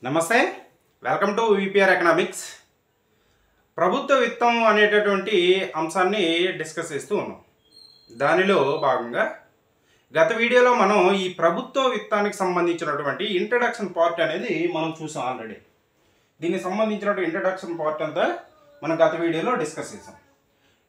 నమస్తే, welcome to VPR economics. ప్రభుత్వ విత్తం అనేటటువంటి అంశాన్ని డిస్కస్ చేస్తూ ఉన్నాం. దానిలో భాగంగా గత వీడియోలో మనం ఈ ప్రభుత్వ విత్తానికి సంబంధించినటువంటి ఇంట్రడక్షన్ పార్ట్ అనేది మనం చూసాం ఆల్రెడీ. దీనికి సంబంధించినటువంటి ఇంట్రడక్షన్ పార్ట్ అంతా మనం గత వీడియోలో డిస్కస్ చేసాం.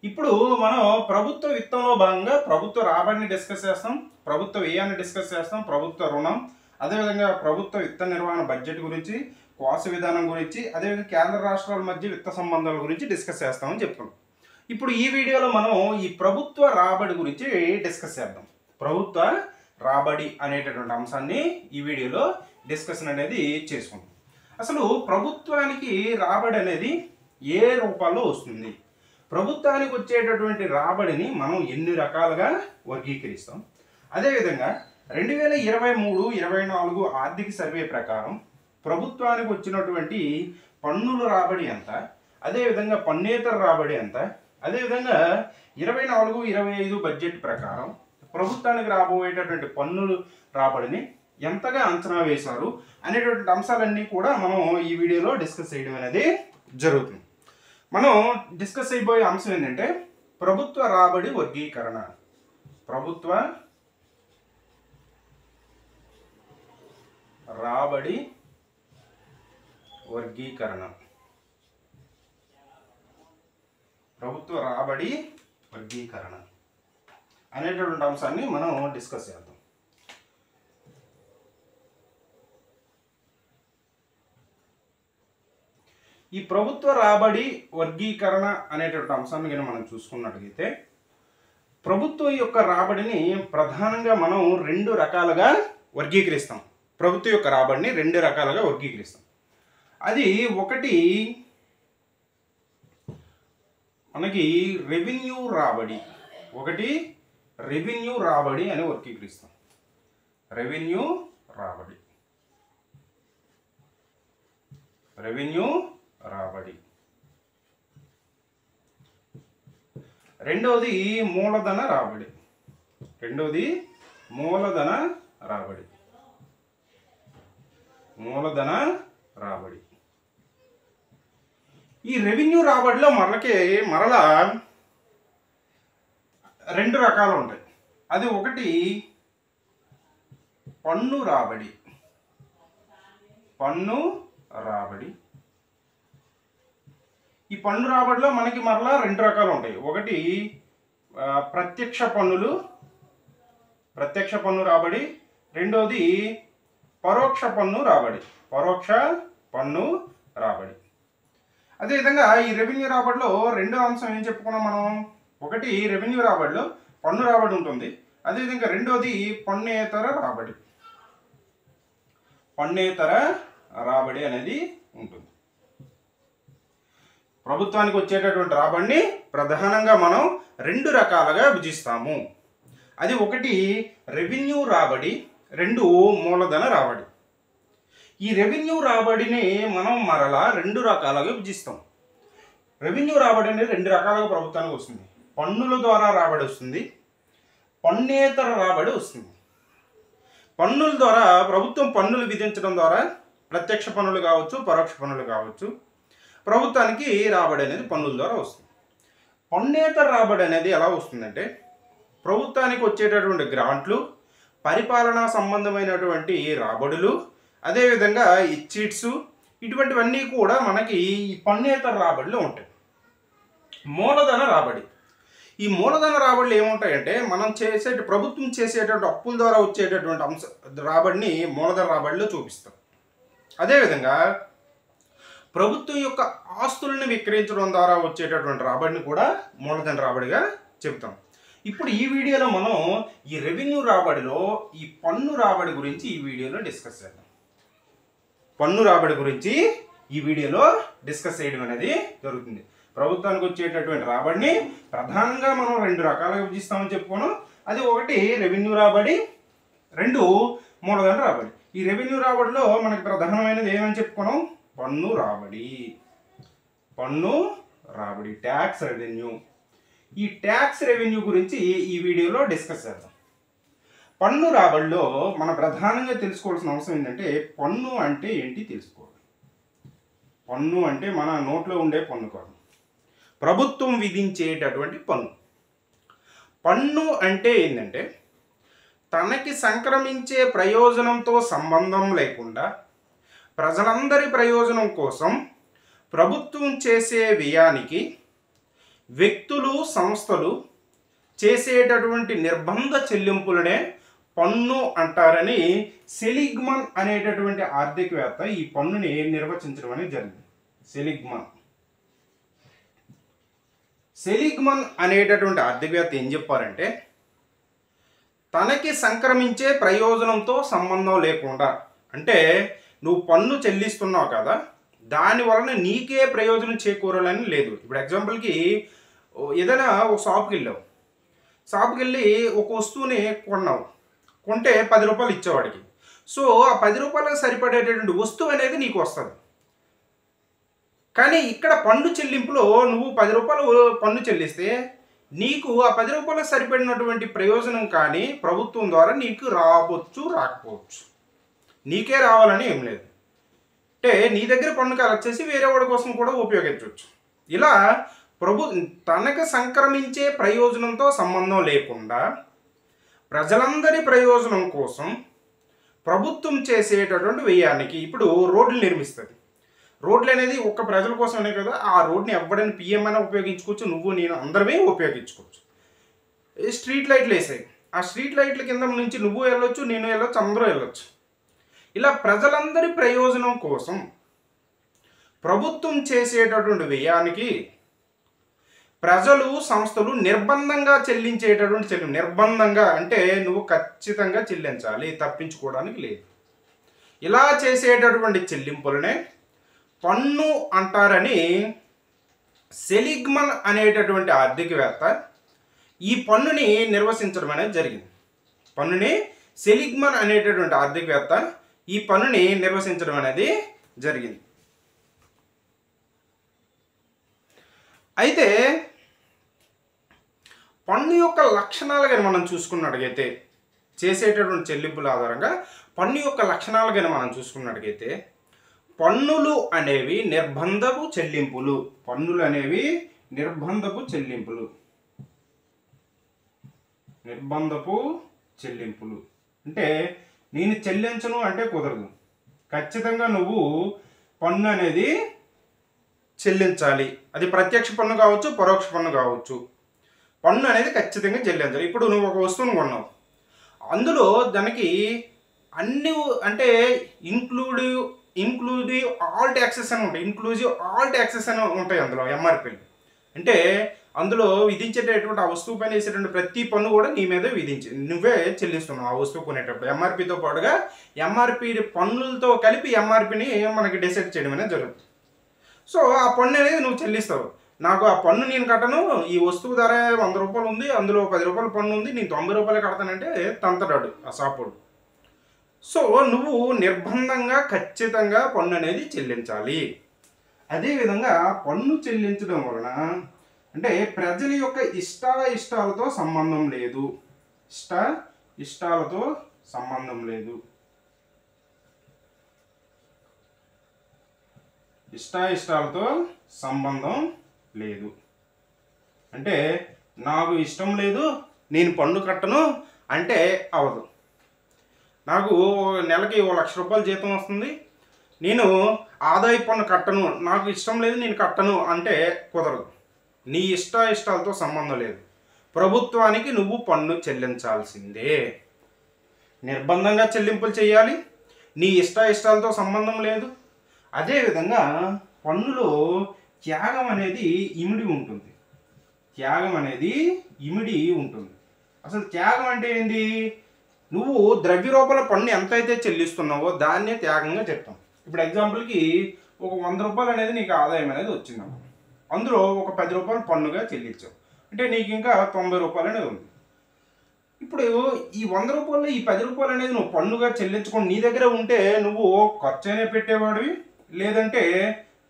ఇప్పుడు మనం ప్రభుత్వ విత్తంలో భాగంగా ప్రభుత్వ రాబడిని డిస్కస్ చేస్తాం, ప్రభుత్వ వ్యయాన్ని డిస్కస్ చేస్తాం, ప్రభుత్వ రుణం, అదేవిధంగా ప్రభుత్వ విత్త నిర్వహణ బడ్జెట్ గురించి, కోశ విధానం గురించి, అదేవిధంగా కేంద్ర రాష్ట్రాల మధ్య విత్త సంబంధాల గురించి డిస్కస్ చేస్తామని చెప్తున్నాం. ఇప్పుడు ఈ వీడియోలో మనం ఈ ప్రభుత్వ రాబడి గురించి డిస్కస్ చేద్దాం. ప్రభుత్వ రాబడి అనేటటువంటి అంశాన్ని ఈ వీడియోలో డిస్కషన్ అనేది చేసుకుందాం. అసలు ప్రభుత్వానికి రాబడి అనేది ఏ రూపాల్లో వస్తుంది, ప్రభుత్వానికి వచ్చేటటువంటి రాబడిని మనం ఎన్ని రకాలుగా వర్గీకరిస్తాం, అదేవిధంగా 2023-24 ఆర్థిక సర్వే ప్రకారం ప్రభుత్వానికి వచ్చినటువంటి పన్నుల రాబడి ఎంత, అదేవిధంగా పన్నేతర రాబడి ఎంత, అదేవిధంగా 24-25 బడ్జెట్ ప్రకారం ప్రభుత్వానికి రాబోయేటటువంటి పన్నుల రాబడిని ఎంతగా అంచనా వేశారు అనేటువంటి అంశాలన్నీ కూడా మనం ఈ వీడియోలో డిస్కస్ చేయడం అనేది జరుగుతుంది. మనం డిస్కస్ అయిపోయే అంశం ఏంటంటే ప్రభుత్వ రాబడి వర్గీకరణ. ప్రభుత్వ రాబడి వర్గీకరణ. ప్రభుత్వ రాబడి వర్గీకరణ అనేటటువంటి అంశాన్ని మనం డిస్కస్ చేద్దాం. ఈ ప్రభుత్వ రాబడి వర్గీకరణ అనేటటువంటి అంశాన్ని కనుక మనం చూసుకున్నట్లయితే ప్రభుత్వం యొక్క రాబడిని ప్రధానంగా మనం రెండు రకాలుగా వర్గీకరిస్తాం. ప్రభుత్వం యొక్క రాబడిని రెండు రకాలుగా వర్గీకరిస్తాం. అది ఒకటి మనకి రెవెన్యూ రాబడి, ఒకటి రెవెన్యూ రాబడి అని వర్గీకరిస్తాం. రెవెన్యూ రాబడి, రెవెన్యూ రాబడి. రెండవది మూలధన రాబడి, రెండవది మూలధన రాబడి, మూలధన రాబడి. ఈ రెవెన్యూ రాబడిలో మరలా రెండు రకాలు ఉంటాయి. అది ఒకటి పన్ను రాబడి, పన్ను రాబడి. ఈ పన్ను రాబడిలో మనకి మరలా రెండు రకాలు ఉంటాయి. ఒకటి ప్రత్యక్ష పన్నులు, ప్రత్యక్ష పన్ను రాబడి. రెండవది పరోక్ష పన్ను రాబడి, పరోక్ష పన్ను రాబడి. అదేవిధంగా ఈ రెవెన్యూ రాబడిలో రెండో అంశం ఏం చెప్పుకున్నాం మనం, ఒకటి రెవెన్యూ రాబడిలో పన్ను రాబడి ఉంటుంది, అదేవిధంగా రెండోది పన్నేతర రాబడి, పన్నేతర రాబడి అనేది ఉంటుంది. ప్రభుత్వానికి వచ్చేటటువంటి రాబడిని ప్రధానంగా మనం రెండు రకాలుగా విభజిస్తాము. అది ఒకటి రెవెన్యూ రాబడి, రెండు మూలధన రాబడి. ఈ రెవెన్యూ రాబడిని మనం మరలా రెండు రకాలుగా విభజిస్తాం. రెవెన్యూ రాబడి అనేది రెండు రకాలుగా ప్రభుత్వానికి వస్తుంది. పన్నుల ద్వారా రాబడి వస్తుంది, పన్నేతర రాబడి వస్తుంది. పన్నుల ద్వారా ప్రభుత్వం పన్నులు విధించడం ద్వారా ప్రత్యక్ష పన్నులు కావచ్చు, పరోక్ష పన్నులు కావచ్చు, ప్రభుత్వానికి రాబడి అనేది పన్నుల ద్వారా వస్తుంది. పన్నేతర రాబడి అనేది ఎలా వస్తుందంటే ప్రభుత్వానికి వచ్చేటటువంటి గ్రాంట్లు, పరిపాలనా సంబంధమైనటువంటి రాబడులు, అదేవిధంగా ఇచ్చీట్స్, ఇటువంటివన్నీ కూడా మనకి ఈ పన్నేతర రాబడిలో ఉంటాయి. మూలధన రాబడి, ఈ మూలధన రాబడులు ఏముంటాయంటే మనం ప్రభుత్వం చేసేటటువంటి అప్పుల ద్వారా వచ్చేటటువంటి రాబడిని మూలధన రాబడిలో చూపిస్తాం. అదేవిధంగా ప్రభుత్వం యొక్క ఆస్తులను విక్రయించడం ద్వారా వచ్చేటటువంటి రాబడిని కూడా మూలధన రాబడిగా చెప్తాం. ఇప్పుడు ఈ వీడియోలో మనం ఈ రెవెన్యూ రాబడిలో ఈ పన్ను రాబడి గురించి ఈ వీడియోలో డిస్కస్ చేద్దాం. పన్ను రాబడి గురించి ఈ వీడియోలో డిస్కస్ చేయడం అనేది జరుగుతుంది. ప్రభుత్వానికి వచ్చేటటువంటి రాబడిని ప్రధానంగా మనం రెండు రకాలుగా విభజిస్తామని చెప్పుకున్నాం. అది ఒకటి రెవెన్యూ రాబడి, రెండు మూలధన రాబడి. ఈ రెవెన్యూ రాబడిలో మనకి ప్రధానమైనది ఏమని చెప్పుకున్నాం, పన్ను రాబడి, పన్ను రాబడి, ట్యాక్స్ రెవెన్యూ. ఈ ట్యాక్స్ రెవెన్యూ గురించి ఈ వీడియోలో డిస్కస్ చేద్దాం. పన్ను రాబడిలో మనం ప్రధానంగా తెలుసుకోవాల్సిన అవసరం ఏంటంటే పన్ను అంటే ఏంటి తెలుసుకోవాలి. పన్ను అంటే మన నోట్లో ఉండే పన్ను కాదు, ప్రభుత్వం విధించేటటువంటి పన్ను. పన్ను అంటే ఏంటంటే తనకి సంక్రమించే ప్రయోజనంతో సంబంధం లేకుండా ప్రజలందరి ప్రయోజనం కోసం ప్రభుత్వం చేసే వ్యయానికి వ్యక్తులు సంస్థలు చేసేటటువంటి నిర్బంధ చెల్లింపులనే పన్ను అంటారని సెలిగ్మన్ అనేటటువంటి ఆర్థికవేత్త ఈ పన్నుని నిర్వచించడం అనేది జరిగింది. సెలిగ్మన్ అనేటటువంటి ఆర్థికవేత్త ఏం చెప్పారంటే తనకి సంక్రమించే ప్రయోజనంతో సంబంధం లేకుండా, అంటే నువ్వు పన్ను చెల్లిస్తున్నావు కదా, దాని వలన నీకే ప్రయోజనం చేకూరాలని లేదు. ఇప్పుడు ఎగ్జాంపుల్కి ఏదైనా ఒక షాప్కి వెళ్ళి ఒక వస్తువుని కొంటే 10 రూపాయలు ఇచ్చేవాడికి. సో ఆ 10 రూపాయలకు సరిపడేటటువంటి వస్తువు అనేది నీకు వస్తుంది. కానీ ఇక్కడ పన్ను చెల్లింపులో నువ్వు 10 రూపాయలు పన్ను చెల్లిస్తే నీకు ఆ 10 రూపాయలకు సరిపడినటువంటి ప్రయోజనం కానీ ప్రభుత్వం ద్వారా నీకు రావచ్చు, రాకపోవచ్చు. నీకే రావాలని ఏం లేదు. అంటే నీ దగ్గర పన్ను కలెక్ట్ చేసి వేరే వాడి కోసం కూడా ఉపయోగించవచ్చు. ఇలా తనకు సంక్రమించే ప్రయోజనంతో సంబంధం లేకుండా ప్రజలందరి ప్రయోజనం కోసం ప్రభుత్వం చేసేటటువంటి వ్యయానికి, ఇప్పుడు రోడ్లు నిర్మిస్తుంది. రోడ్లు అనేది ఒక్క ప్రజల కోసమే కదా, ఆ రోడ్ని ఎవడని పిఎం అయినా ఉపయోగించుకోవచ్చు, నువ్వు నేను అందరమే ఉపయోగించుకోవచ్చు. స్ట్రీట్ లైట్లు వేసాయి, ఆ స్ట్రీట్ లైట్ల కింద నుంచి నువ్వు వెళ్ళొచ్చు, నేను వెళ్ళొచ్చు, అందరూ వెళ్ళొచ్చు. ఇలా ప్రజలందరి ప్రయోజనం కోసం ప్రభుత్వం చేసేటటువంటి వ్యయానికి ప్రజలు సంస్థలు నిర్బంధంగా చెల్లించేటటువంటి నిర్బంధంగా అంటే నువ్వు ఖచ్చితంగా చెల్లించాలి, తప్పించుకోవడానికి లేదు. ఇలా చేసేటటువంటి చెల్లింపులనే పన్ను అంటారని సెలిగ్మన్ అనేటటువంటి ఆర్థికవేత్త ఈ పన్నుని నిర్వచించడం అనేది జరిగింది. సెలిగ్మన్ అనేటటువంటి ఆర్థికవేత్త ఈ పన్నుని నిర్వచించడం అనేది జరిగింది. అయితే పన్ను యొక్క లక్షణాలు కానీ మనం చూసుకున్నట్టుగైతే, చేసేటటువంటి చెల్లింపుల ఆధారంగా పన్ను యొక్క లక్షణాలు కానీ మనం చూసుకున్నట్టుగైతే, పన్నులు అనేవి నిర్బంధపు చెల్లింపులు. నిర్బంధపు చెల్లింపులు అంటే నేను చెల్లించను అంటే కుదరదు, ఖచ్చితంగా నువ్వు పన్ను అనేది చెల్లించాలి. అది ప్రత్యక్ష పన్ను కావచ్చు, పరోక్ష పన్ను కావచ్చు. పన్ను అనేది ఖచ్చితంగా చెల్లించాలి. ఇప్పుడు నువ్వు ఒక వస్తువును కొన్నావు, అందులో దానికి అన్ని అంటే ఇంక్లూజివ్ ఆల్ ట్యాక్సెస్ అని ఉంటాయి. అందులో ఎంఆర్పీలు అంటే అందులో విధించేటటువంటి ఆ వస్తువు పైన వేసేటువంటి ప్రతి పన్ను కూడా నీ మీద నువ్వే చెల్లిస్తున్నావు. ఆ వస్తువు కొనేటప్పుడు ఎంఆర్పీతో పాటుగా ఎంఆర్పీ పన్నులతో కలిపి ఎంఆర్పీని మనకి డిసైడ్ చేయడం అనేది జరుగుతుంది. సో ఆ పన్ను అనేది నువ్వు చెల్లిస్తావు. నాకు ఆ పన్ను నేను కట్టను, ఈ వస్తువు ధర 100 రూపాయలు ఉంది, అందులో 10 రూపాయల పన్ను ఉంది, నేను 90 రూపాయలు కడతానంటే తంతడాడు ఆ షాపోడు. సో నువ్వు నిర్బంధంగా ఖచ్చితంగా పన్ను అనేది చెల్లించాలి. అదేవిధంగా పన్ను చెల్లించడం వలన అంటే ప్రజల యొక్క ఇష్టాలతో సంబంధం లేదు. ఇష్టాలతో సంబంధం లేదు. అంటే నాకు ఇష్టం లేదు, నేను పన్ను కట్టను అంటే అవదు. నాకు నెలకి 1,00,000 రూపాయలు జీతం వస్తుంది, నేను ఆదాయ పన్ను కట్టను, నాకు ఇష్టం లేదు, నేను కట్టను అంటే కుదరదు. నీ ఇష్టాలతో సంబంధం లేదు. ప్రభుత్వానికి నువ్వు పన్ను చెల్లించాల్సిందే. నిర్బంధంగా చెల్లింపులు చేయాలి, నీ ఇష్టాలతో సంబంధం లేదు. అదేవిధంగా పన్నులో త్యాగం అనేది ఇమిడి ఉంటుంది. అసలు త్యాగం అంటే ఏంది? నువ్వు ద్రవ్య రూపాయల పన్ను ఎంతైతే చెల్లిస్తున్నావో దాన్నే త్యాగంగా చెప్తాం. ఇప్పుడు ఎగ్జాంపుల్కి ఒక 100 రూపాయలు అనేది నీకు ఆదాయం అనేది వచ్చిందమ్మా, అందులో ఒక 10 రూపాయలు పన్నుగా చెల్లించావు అంటే నీకు ఇంకా 90 రూపాయలు అనేది ఉంది. ఇప్పుడు ఈ 100 రూపాయలు ఈ 10 రూపాయలు అనేది నువ్వు పన్నుగా చెల్లించుకొని నీ దగ్గర ఉంటే నువ్వు ఖర్చు అయినా పెట్టేవాడివి, లేదంటే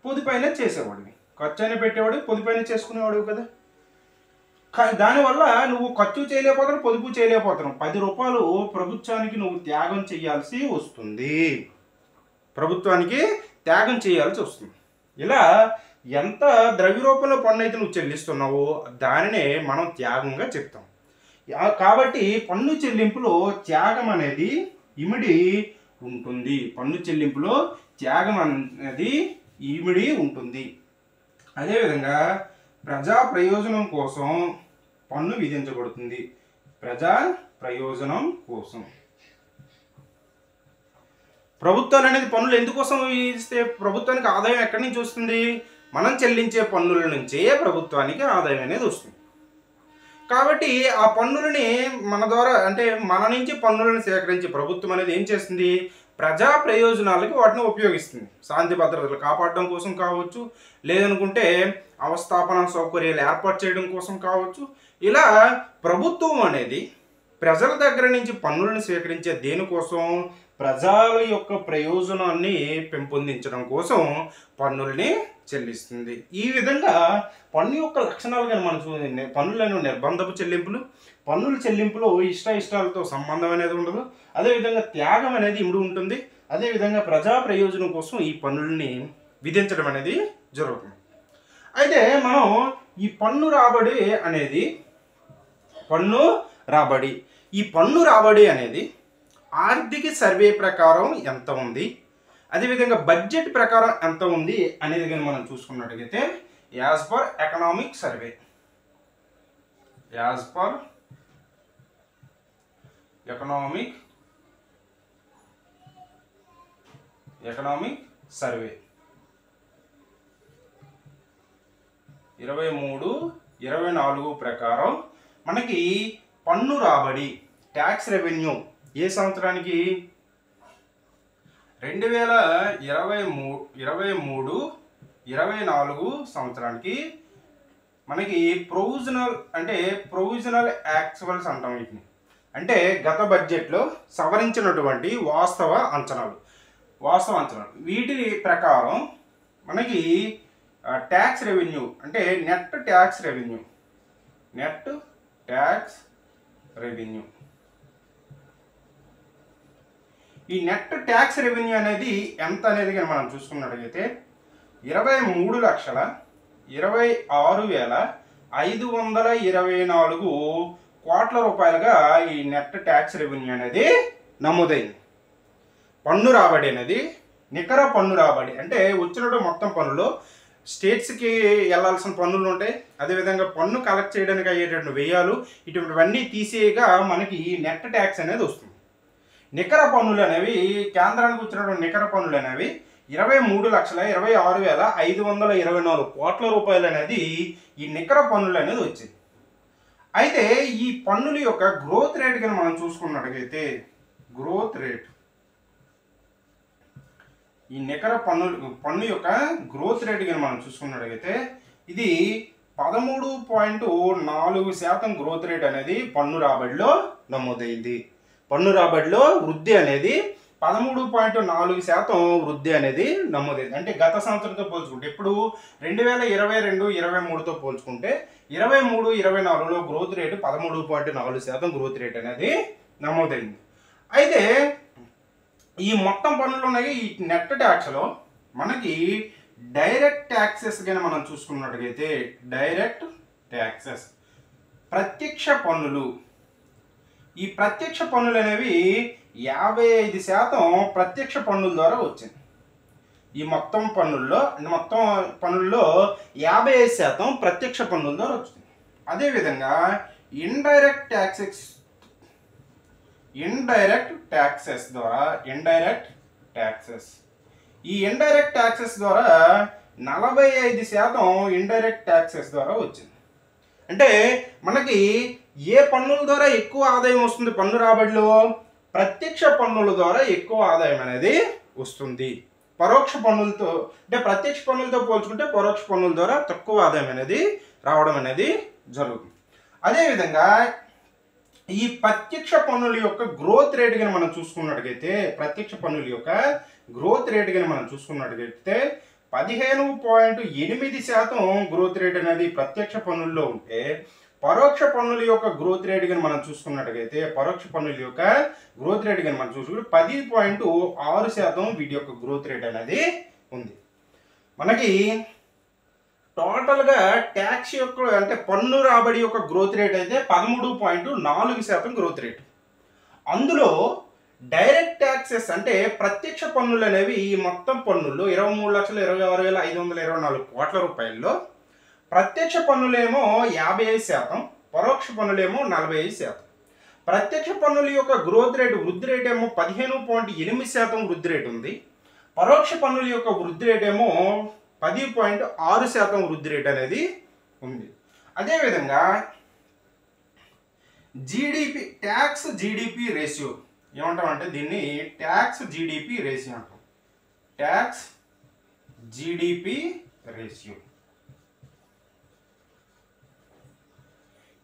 పొదుపైన చేసేవాడివి. ఖర్చు అయినా పెట్టేవాడివి, పొదుపైన చేసుకునేవాడివి కదా. దానివల్ల నువ్వు ఖర్చు చేయలేకపోతున్నావు, పొదుపు చేయలేకపోతున్నావు. 10 రూపాయలు ప్రభుత్వానికి నువ్వు త్యాగం చేయాల్సి వస్తుంది. ప్రభుత్వానికి త్యాగం చేయాల్సి వస్తుంది. ఇలా ఎంత ద్రవ్య రూపంలో పన్ను అయితే నువ్వు చెల్లిస్తున్నావో దానినే మనం త్యాగంగా చెప్తాం. కాబట్టి పన్ను చెల్లింపులో త్యాగం అనేది ఇమిడి ఉంటుంది. పన్ను చెల్లింపులో త్యాగం అనేది ఇమిడి ఉంటుంది. అదేవిధంగా ప్రజా ప్రయోజనం కోసం పన్ను విధించబడుతుంది. ప్రజా ప్రయోజనం కోసం ప్రభుత్వాలు అనేది పన్నులు ఎందుకోసం ఇస్తే ప్రభుత్వానికి ఆదాయం ఎక్కడి నుంచి వస్తుంది? మనం చెల్లించే పన్నుల నుంచే ప్రభుత్వానికి ఆదాయం అనేది వస్తుంది. కాబట్టి ఆ పన్నులని మన ద్వారా అంటే మన నుంచి పన్నులను సేకరించే ప్రభుత్వం అనేది ఏం చేస్తుంది? ప్రజా ప్రయోజనాలకి వాటిని ఉపయోగిస్తుంది. శాంతి భద్రతలు కాపాడడం కోసం కావచ్చు, లేదనుకుంటే అవస్థాపన సౌకర్యాలు ఏర్పాటు చేయడం కోసం కావచ్చు. ఇలా ప్రభుత్వం అనేది ప్రజల దగ్గర నుంచి పన్నులను స్వీకరించే దేనికోసం? ప్రజల యొక్క ప్రయోజనాన్ని పెంపొందించడం కోసం పన్నుల్ని చెల్లిస్తుంది. ఈ విధంగా పన్ను యొక్క లక్షణాలు కానీ మనం పన్నులను నిర్బంధపు చెల్లింపులు, పన్నుల చెల్లింపులో ఇష్టాలతో సంబంధం అనేది ఉండదు. అదేవిధంగా త్యాగం అనేది ఇమిడి ఉంటుంది. అదేవిధంగా ప్రజా ప్రయోజనం కోసం ఈ పన్నుల్ని విధించడం అనేది జరుగుతుంది. అయితే మనం ఈ పన్ను రాబడి అనేది ఈ పన్ను రాబడి అనేది ఆర్థిక సర్వే ప్రకారం ఎంత ఉంది, అదేవిధంగా బడ్జెట్ ప్రకారం ఎంత ఉంది అనేది కానీ మనం చూసుకున్నట్లయితే యాజ్ పర్ ఎకనామిక్ సర్వే 23-24 ప్రకారం మనకి పన్ను రాబడి ట్యాక్స్ రెవెన్యూ ఏ సంవత్సరానికి 2023-24 సంవత్సరానికి మనకి ప్రొవిజనల్ యాక్చువల్స్ అంటాం వీటిని. అంటే గత బడ్జెట్లో సవరించినటువంటి వాస్తవ అంచనాలు వీటి ప్రకారం మనకి ట్యాక్స్ రెవెన్యూ అంటే నెట్ ట్యాక్స్ రెవెన్యూ ఈ నెట్ ట్యాక్స్ రెవెన్యూ అనేది ఎంత అనేది కానీ మనం చూసుకున్నట్లయితే 23,26,524 కోట్ల రూపాయలుగా ఈ నెట్ ట్యాక్స్ రెవెన్యూ అనేది నమోదైంది. పన్ను రాబడి అనేది నికర పన్ను రాబడి అంటే వచ్చినట్టు మొత్తం పన్నులో స్టేట్స్కి వెళ్ళాల్సిన పన్నులు ఉంటాయి. అదేవిధంగా పన్ను కలెక్ట్ చేయడానికి అయ్యేటటువంటి వ్యయాలు ఇటువంటివన్నీ తీసేయగా మనకి నెట్ ట్యాక్స్ అనేది వస్తుంది. నికర పన్నులు అనేవి కేంద్రానికి వచ్చినటువంటి నికర పన్నులు అనేవి 23,26,524 కోట్ల రూపాయలు అనేది ఈ నికర పన్నులు అనేది వచ్చింది. అయితే ఈ పన్నుల యొక్క గ్రోత్ రేట్ కానీ మనం చూసుకున్నట్లయితే ఈ నికర పన్ను యొక్క గ్రోత్ రేట్ కానీ మనం చూసుకున్నట్లయితే ఇది 13.4% గ్రోత్ రేట్ అనేది పన్ను రాబడిలో నమోదైంది. పన్ను రాబడిలో వృద్ధి అనేది 13.4% వృద్ధి అనేది నమోదైంది. అంటే గత సంవత్సరంతో పోల్చుకుంటే ఇప్పుడు 2022-23తో పోల్చుకుంటే 23-24లో గ్రోత్ రేటు 13.4% గ్రోత్ రేట్ అనేది నమోదైంది. అయితే ఈ మొత్తం పన్నులు ఉన్నాయి. ఈ నెట్ ట్యాక్స్లో మనకి డైరెక్ట్ ట్యాక్సెస్ కానీ మనం చూసుకున్నట్లయితే డైరెక్ట్ ట్యాక్సెస్ ప్రత్యక్ష పన్నులు, ఈ ప్రత్యక్ష పన్నులు అనేవి 55% ప్రత్యక్ష పన్నుల ద్వారా వచ్చింది. ఈ మొత్తం పన్నుల్లో 55% ప్రత్యక్ష పన్నుల ద్వారా వచ్చింది. అదేవిధంగా ఇండైరెక్ట్ ట్యాక్సెస్ ద్వారా ఈ ఇండైరెక్ట్ ట్యాక్సెస్ ద్వారా 45% ఇండైరెక్ట్ ట్యాక్సెస్ ద్వారా వచ్చింది. అంటే మనకి ఏ పన్నుల ద్వారా ఎక్కువ ఆదాయం వస్తుంది పన్ను రాబడిలో? ప్రత్యక్ష పన్నుల ద్వారా ఎక్కువ ఆదాయం అనేది వస్తుంది. పరోక్ష పన్నులతో అంటే ప్రత్యక్ష పన్నులతో పోల్చుకుంటే పరోక్ష పన్నుల ద్వారా తక్కువ ఆదాయం అనేది రావడం అనేది జరుగుతుంది. అదేవిధంగా ఈ ప్రత్యక్ష పన్నుల యొక్క గ్రోత్ రేట్ కానీ మనం చూసుకున్నట్లయితే 15.8% గ్రోత్ రేట్ అనేది ప్రత్యక్ష పన్నుల్లో ఉంటే పరోక్ష పన్నుల యొక్క గ్రోత్ రేట్ కానీ మనం చూసుకున్నట్టుగైతే పరోక్ష పన్నుల యొక్క గ్రోత్ రేట్ కానీ మనం చూసుకుంటే 10.6% వీటి యొక్క గ్రోత్ రేట్ అనేది ఉంది. మనకి టోటల్గా ట్యాక్స్ యొక్క అంటే పన్ను రాబడి యొక్క గ్రోత్ రేట్ అయితే 13.4% గ్రోత్ రేట్. అందులో డైరెక్ట్ ట్యాక్సెస్ అంటే ప్రత్యక్ష పన్నులు అనేవి ఈ మొత్తం పన్నుల్లో 23,26,524 కోట్ల రూపాయల్లో ప్రత్యక్ష పన్నులేమో 55%, పరోక్ష పన్నులేమో 45%. ప్రత్యక్ష పన్నుల యొక్క గ్రోత్ రేట్ వృద్ధి రేట్ ఏమో 15.8% వృద్ధి రేట్ ఉంది. పరోక్ష పన్నుల యొక్క వృద్ధి రేట్ ఏమో 10.6% వృద్ధి రేట్ అనేది ఉంది. అదేవిధంగా జీడిపి ట్యాక్స్ జీడిపి రేషియో ఏమంటామంటే దీన్ని ట్యాక్స్ జీడిపి రేషియో అంటాం. Tax GDP ratio.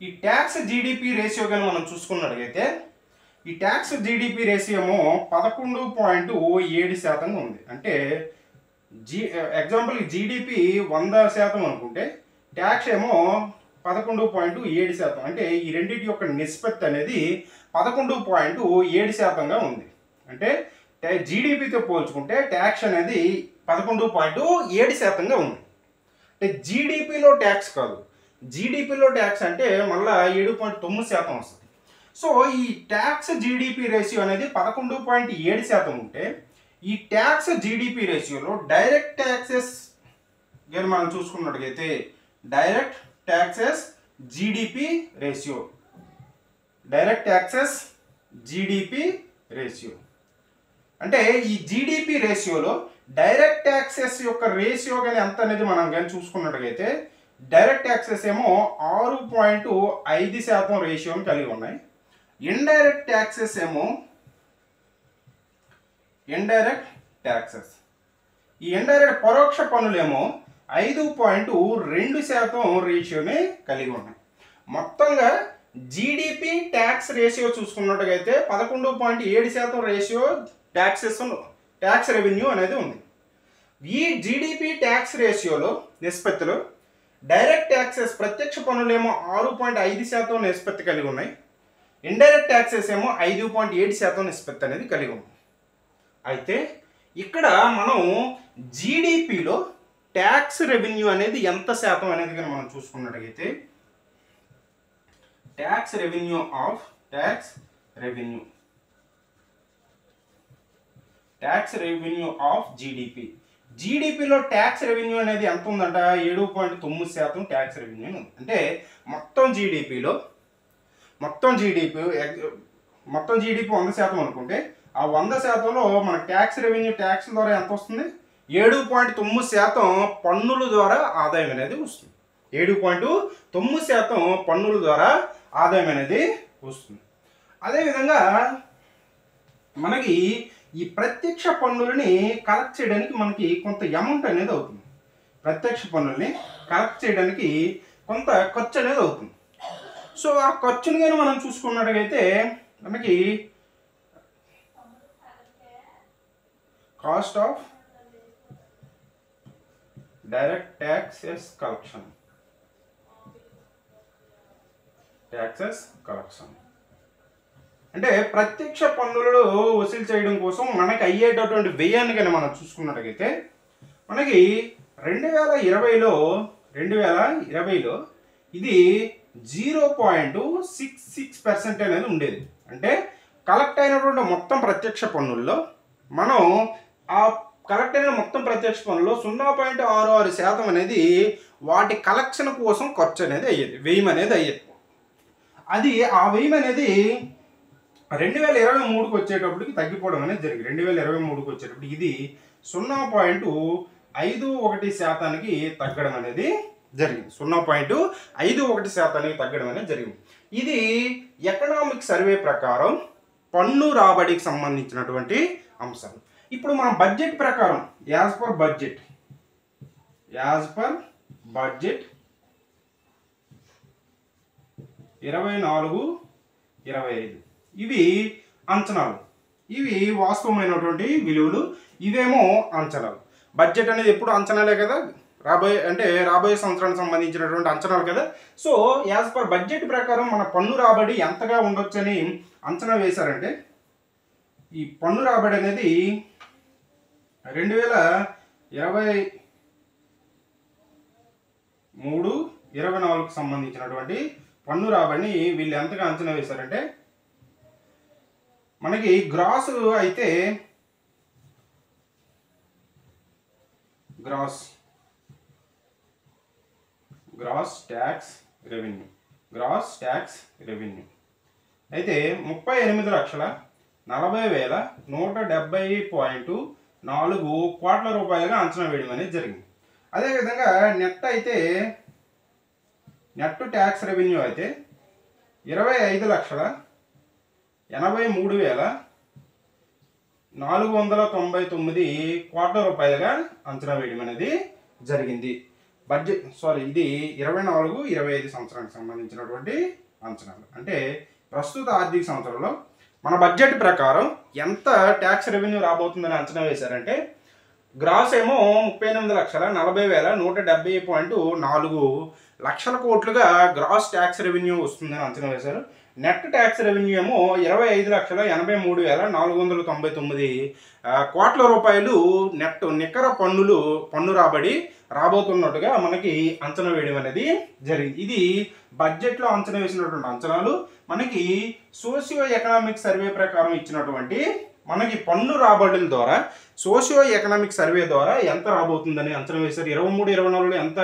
ఈ ట్యాక్స్ జీడిపి రేషియో కానీ మనం చూసుకున్నట్లయితే ఈ ట్యాక్స్ జీడిపి రేషియో ఏమో 11.7% ఉంది. అంటే ఎగ్జాంపుల్ జీడిపి 100% అనుకుంటే ట్యాక్స్ ఏమో 11.7%. అంటే ఈ రెండింటి యొక్క నిష్పత్తి అనేది 11.7%గా ఉంది. అంటే జీడిపితో పోల్చుకుంటే ట్యాక్స్ అనేది 11.7%గా ఉంది. అంటే జీడిపిలో ట్యాక్స్ కాదు, జీడిపిలో ట్యాక్స్ అంటే మళ్ళీ 7.9% వస్తుంది. సో ఈ ట్యాక్స్ జీడిపి రేషియో అనేది 11.7% ఉంటే ఈ ట్యాక్స్ జీడిపి రేషియోలో డైరెక్ట్ ట్యాక్సెస్ కానీ మనం చూసుకున్నట్టుగైతే direct taxes GDP ratio, direct taxes GDP ratio అంటే ఈ జీడిపి రేషియోలో డైరెక్ట్ ట్యాక్సెస్ యొక్క రేషియో కానీ ఎంత అనేది మనం కానీ చూసుకున్నట్టుగైతే డైరెక్ట్ ట్యాక్సెస్ ఏమో 6.5% రేషియోని కలిగి ఉన్నాయి. ఇండైరెక్ట్ ట్యాక్సెస్ ఏమో ఇండైరెక్ట్ ట్యాక్సెస్ ఈ ఇండైరెక్ట్ పరోక్ష పన్నులేమో 5.2% రేషియోని కలిగి ఉన్నాయి. మొత్తంగా జీడిపి ట్యాక్స్ రేషియో చూసుకున్నట్టుగైతే 11.7% రేషియో ట్యాక్స్ రెవెన్యూ అనేది ఉంది. ఈ జీడిపి ట్యాక్స్ రేషియోలో నిష్పత్తిలో డైరెక్ట్ ట్యాక్సెస్ ప్రత్యక్ష పన్నులేమో 6.5% నిష్పత్తి కలిగి ఉన్నాయి. ఇండైరెక్ట్ ట్యాక్సెస్ ఏమో 5.7% నిష్పత్తి అనేది కలిగి ఉంది. అయితే ఇక్కడ మనం జీడిపిలో ట్యాక్స్ రెవెన్యూ అనేది ఎంత శాతం అనేది కానీ మనం చూసుకున్నట్టయితే ట్యాక్స్ రెవెన్యూ ఆఫ్ జీడిపి. జీడిపిలో ట్యాక్స్ రెవెన్యూ అనేది ఎంత ఉందంట 7.9% ట్యాక్స్ రెవెన్యూ ఉంది. అంటే మొత్తం జీడిపి 100% అనుకుంటే ఆ 100%లో మన ట్యాక్స్ రెవెన్యూ ట్యాక్స్ ద్వారా ఎంత వస్తుంది 7.9% పన్నుల ద్వారా ఆదాయం అనేది వస్తుంది. 7.9% పన్నుల ద్వారా ఆదాయం అనేది వస్తుంది. అదేవిధంగా మనకి ఈ ప్రత్యక్ష పన్నులని కలెక్ట్ చేయడానికి మనకి కొంత అమౌంట్ అనేది అవుతుంది. ప్రత్యక్ష పన్నుల్ని కలెక్ట్ చేయడానికి కొంత ఖర్చు అనేది అవుతుంది. సో ఆ ఖర్చుని కానీ మనం చూసుకున్నట్టుగైతే మనకి cost of direct taxes collection అంటే ప్రత్యక్ష పన్నులు వసూలు చేయడం కోసం మనకి అయ్యేటటువంటి వ్యయాన్ని కానీ మనం చూసుకున్నట్టుగైతే మనకి 2020లో ఇది 0.66% అనేది ఉండేది. అంటే కలెక్ట్ అయినటువంటి మొత్తం ప్రత్యక్ష పన్నుల్లో మనం ఆ కలెక్ట్ అయిన మొత్తం ప్రత్యక్ష పన్నుల్లో 0.66% అనేది వాటి కలెక్షన్ కోసం ఖర్చు అనేది అయ్యేది, వ్యయం అనేది అయ్యేది. అది ఆ వ్యయం అనేది 2023కి వచ్చేటప్పటికి తగ్గిపోవడం అనేది జరిగింది. 2023కి వచ్చేటప్పటికి ఇది 0.51%కి తగ్గడం అనేది జరిగింది. 0.51%కి తగ్గడం అనేది జరిగింది. ఇది ఎకనామిక్ సర్వే ప్రకారం పన్ను రాబడికి సంబంధించినటువంటి అంశం. ఇప్పుడు మనం బడ్జెట్ ప్రకారం యాజ్ పర్ బడ్జెట్ 24-25 ఇవి అంచనాలు, ఇవి వాస్తవమైనటువంటి విలువలు, ఇవేమో అంచనాలు. బడ్జెట్ అనేది ఎప్పుడు అంచనాలే కదా, రాబోయే సంవత్సరానికి సంబంధించినటువంటి అంచనాలు కదా. సో యాజ్ పర్ బడ్జెట్ ప్రకారం మన పన్ను రాబడి ఎంతగా ఉండొచ్చని అంచనా వేశారంటే, ఈ పన్ను రాబడి అనేది 2023-24కు సంబంధించినటువంటి పన్ను రాబడిని వీళ్ళు ఎంతగా అంచనా వేశారంటే, మనకి గ్రాస్ అయితే గ్రాస్ ట్యాక్స్ రెవెన్యూ అయితే 38,40,170.4 కోట్ల రూపాయలుగా అంచనా వేయడం అనేది జరిగింది. అదేవిధంగా నెట్ ట్యాక్స్ రెవెన్యూ అయితే 25,83,499 కోట్ల రూపాయలుగా అంచనా వేయడం అనేది జరిగింది. ఇది 24-25 సంవత్సరానికి సంబంధించినటువంటి అంచనాలు. అంటే ప్రస్తుత ఆర్థిక సంవత్సరంలో మన బడ్జెట్ ప్రకారం ఎంత ట్యాక్స్ రెవెన్యూ రాబోతుందని అంచనా వేశారంటే, గ్రాస్ ఏమో 38,40,170.4 లక్షల కోట్లుగా గ్రాస్ ట్యాక్స్ రెవెన్యూ వస్తుందని అంచనా వేశారు. నెట్ ట్యాక్స్ రెవెన్యూ ఏమో 25,83,499 కోట్ల రూపాయలు నికర పన్ను రాబడి రాబోతున్నట్టుగా మనకి అంచనా వేయడం అనేది జరిగింది. ఇది బడ్జెట్లో అంచనా వేసినటువంటి అంచనాలు. మనకి సోషియో ఎకనామిక్ సర్వే ప్రకారం ఇచ్చినటువంటి మనకి పన్ను రాబడుల ద్వారా సోషియో ఎకనామిక్ సర్వే ద్వారా ఎంత రాబోతుందని అంచనా వేశారు. 23-24లో ఎంత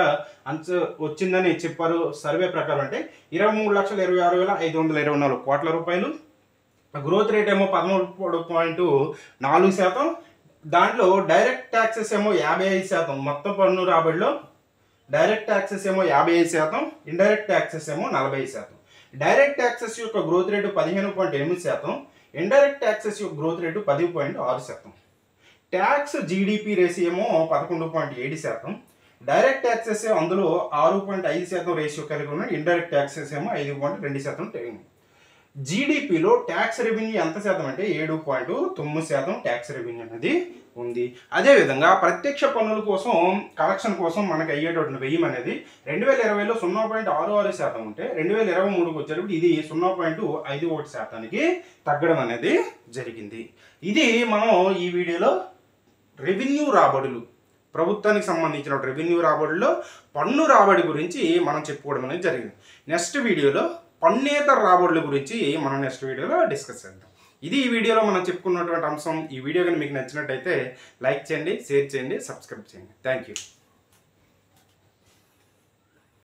వచ్చిందని చెప్పారు సర్వే ప్రకారం అంటే 23,26,524 కోట్ల రూపాయలు. గ్రోత్ రేట్ ఏమో 13.4%. దాంట్లో డైరెక్ట్ ట్యాక్సెస్ ఏమో 55%. మొత్తం పన్ను రాబడిలో డైరెక్ట్ ట్యాక్సెస్ ఏమో 55%, ఇండైరెక్ట్ ట్యాక్సెస్ ఏమో 40%. డైరెక్ట్ ట్యాక్సెస్ యొక్క గ్రోత్ రేటు 15.8%, ఇండైరెక్ట్ ట్యాక్సెస్ యొక్క growth rate 10.6%. Tax GDP ratio ఏమో 11.7%. డైరెక్ట్ ట్యాక్సెస్ అందులో 6.5% రేషియో కలిగి ఉన్నాయి. ఇండైరెక్ట్ ట్యాక్సెస్ ఏమో 5.2%. జీడిపిలో ట్యాక్స్ రెవెన్యూ ఎంత శాతం అంటే 7.9% ట్యాక్స్ రెవెన్యూ అనేది ఉంది. అదేవిధంగా ప్రత్యక్ష పన్నుల కోసం కలెక్షన్ కోసం మనకు అయ్యేటటువంటి వ్యయం అనేది 2020లో 0.66% ఉంటే 2023కి వచ్చేటప్పుడు ఇది 0.51%కి తగ్గడం అనేది జరిగింది. ఇది మనం ఈ వీడియోలో రెవెన్యూ రాబడులు, ప్రభుత్వానికి సంబంధించిన రెవెన్యూ రాబడుల్లో పన్ను రాబడి గురించి మనం చెప్పుకోవడం అనేది జరిగింది. నెక్స్ట్ వీడియోలో పన్నేతర రాబడుల గురించి మనం నెక్స్ట్ వీడియోలో డిస్కస్ చేద్దాం. ఇది ఈ వీడియోలో మనం చెప్పుకున్నటువంటి అంశం. ఈ వీడియో కానీ మీకు నచ్చినట్టయితే లైక్ చేయండి, షేర్ చేయండి, సబ్స్క్రైబ్ చేయండి. Thank you.